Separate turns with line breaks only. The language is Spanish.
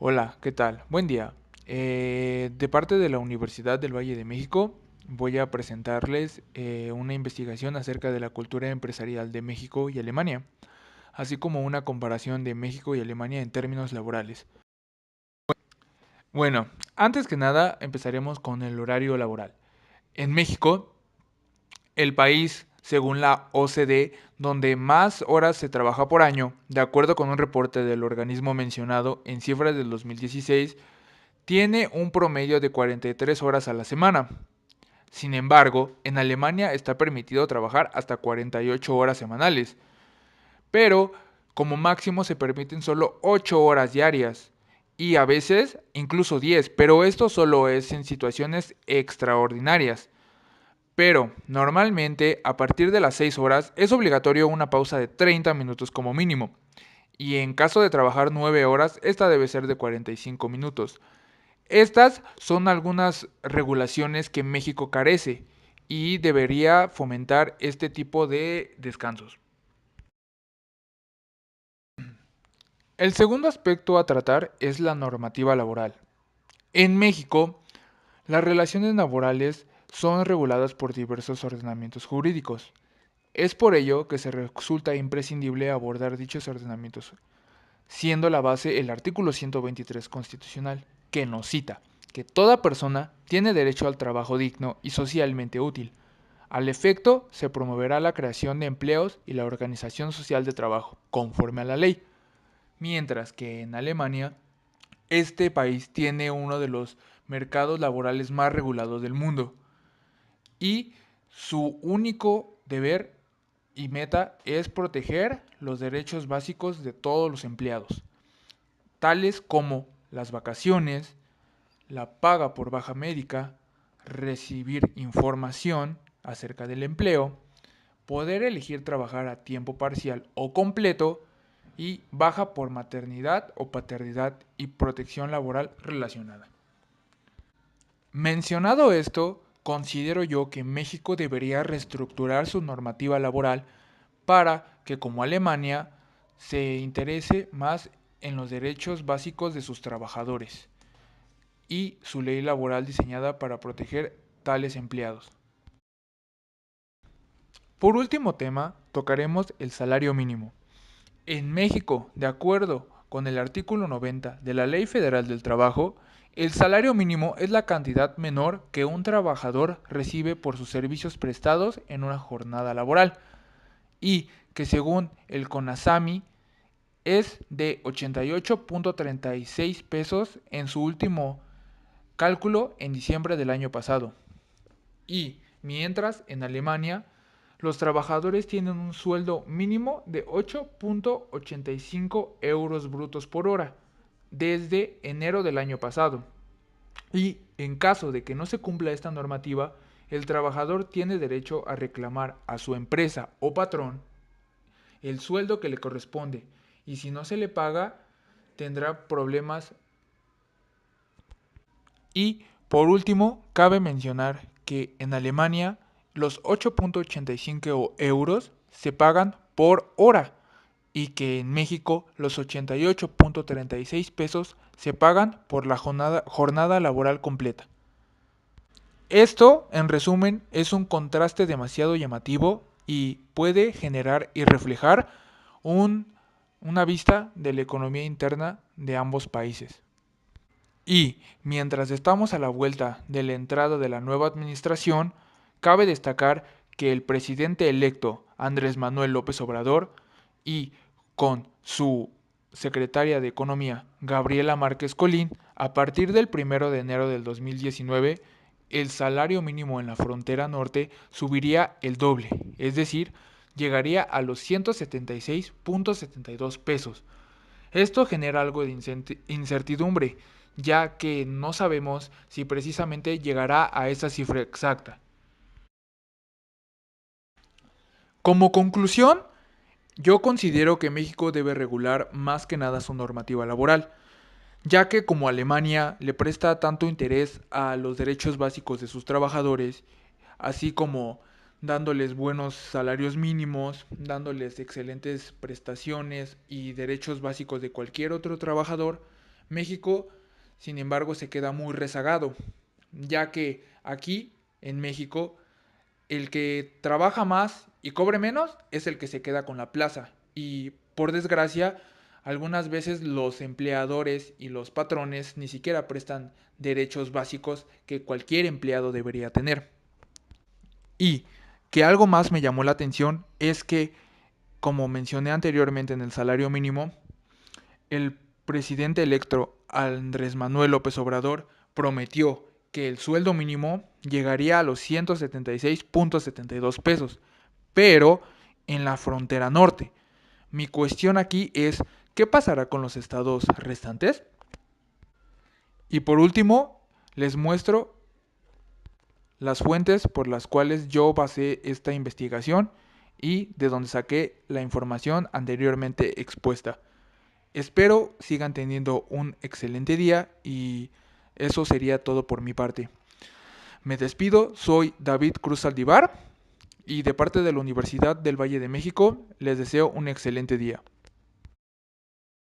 Hola, ¿qué tal? Buen día. De parte de la Universidad del Valle de México, voy a presentarles una investigación acerca de la cultura empresarial de México y Alemania, así como una comparación de México y Alemania en términos laborales. Bueno, antes que nada, empezaremos con el horario laboral. En México, el país, según la OCDE, donde más horas se trabaja por año, de acuerdo con un reporte del organismo mencionado en cifras del 2016, tiene un promedio de 43 horas a la semana. Sin embargo, en Alemania está permitido trabajar hasta 48 horas semanales, pero como máximo se permiten solo 8 horas diarias y a veces incluso 10, pero esto solo es en situaciones extraordinarias. Pero normalmente a partir de las 6 horas es obligatorio una pausa de 30 minutos como mínimo, y en caso de trabajar 9 horas esta debe ser de 45 minutos. Estas son algunas regulaciones que México carece y debería fomentar este tipo de descansos. El segundo aspecto a tratar es la normativa laboral. En México, las relaciones laborales son reguladas por diversos ordenamientos jurídicos. Es por ello que se resulta imprescindible abordar dichos ordenamientos, siendo la base el artículo 123 constitucional, que nos cita que toda persona tiene derecho al trabajo digno y socialmente útil. Al efecto, se promoverá la creación de empleos y la organización social de trabajo, conforme a la ley. Mientras que en Alemania, este país tiene uno de los mercados laborales más regulados del mundo y su único deber y meta es proteger los derechos básicos de todos los empleados, tales como las vacaciones, la paga por baja médica, recibir información acerca del empleo, poder elegir trabajar a tiempo parcial o completo y baja por maternidad o paternidad y protección laboral relacionada. Mencionado esto, considero yo que México debería reestructurar su normativa laboral para que, como Alemania, se interese más en los derechos básicos de sus trabajadores y su ley laboral diseñada para proteger tales empleados. Por último tema, tocaremos el salario mínimo. En México, de acuerdo con el artículo 90 de la Ley Federal del Trabajo, el salario mínimo es la cantidad menor que un trabajador recibe por sus servicios prestados en una jornada laboral y que según el CONASAMI es de 88.36 pesos en su último cálculo en diciembre del año pasado. Y mientras en Alemania los trabajadores tienen un sueldo mínimo de 8.85 euros brutos por hora desde enero del año pasado. Y en caso de que no se cumpla esta normativa, el trabajador tiene derecho a reclamar a su empresa o patrón el sueldo que le corresponde. Y si no se le paga, tendrá problemas. Y por último, cabe mencionar que en Alemania los 8.85 euros se pagan por hora y que en México los 88.36 pesos se pagan por la jornada laboral completa. Esto, en resumen, es un contraste demasiado llamativo y puede generar y reflejar un, una vista de la economía interna de ambos países. Y mientras estamos a la vuelta de la entrada de la nueva administración, cabe destacar que el presidente electo Andrés Manuel López Obrador y con su secretaria de Economía Gabriela Márquez Colín, a partir del 1 de enero del 2019, el salario mínimo en la frontera norte subiría el doble, es decir, llegaría a los 176.72 pesos. Esto genera algo de incertidumbre, ya que no sabemos si precisamente llegará a esa cifra exacta. Como conclusión, yo considero que México debe regular más que nada su normativa laboral, ya que como Alemania le presta tanto interés a los derechos básicos de sus trabajadores, así como dándoles buenos salarios mínimos, dándoles excelentes prestaciones y derechos básicos de cualquier otro trabajador, México, sin embargo, se queda muy rezagado, ya que aquí, en México, el que trabaja más y cobre menos es el que se queda con la plaza. Y por desgracia, algunas veces los empleadores y los patrones ni siquiera prestan derechos básicos que cualquier empleado debería tener. Y que algo más me llamó la atención es que, como mencioné anteriormente en el salario mínimo, el presidente electo Andrés Manuel López Obrador prometió que el sueldo mínimo llegaría a los 176.72 pesos, pero en la frontera norte. Mi cuestión aquí es, ¿qué pasará con los estados restantes? Y por último, les muestro las fuentes por las cuales yo basé esta investigación y de donde saqué la información anteriormente expuesta. Espero sigan teniendo un excelente día y eso sería todo por mi parte. Me despido, soy David Cruz Saldivar y de parte de la Universidad del Valle de México les deseo un excelente día.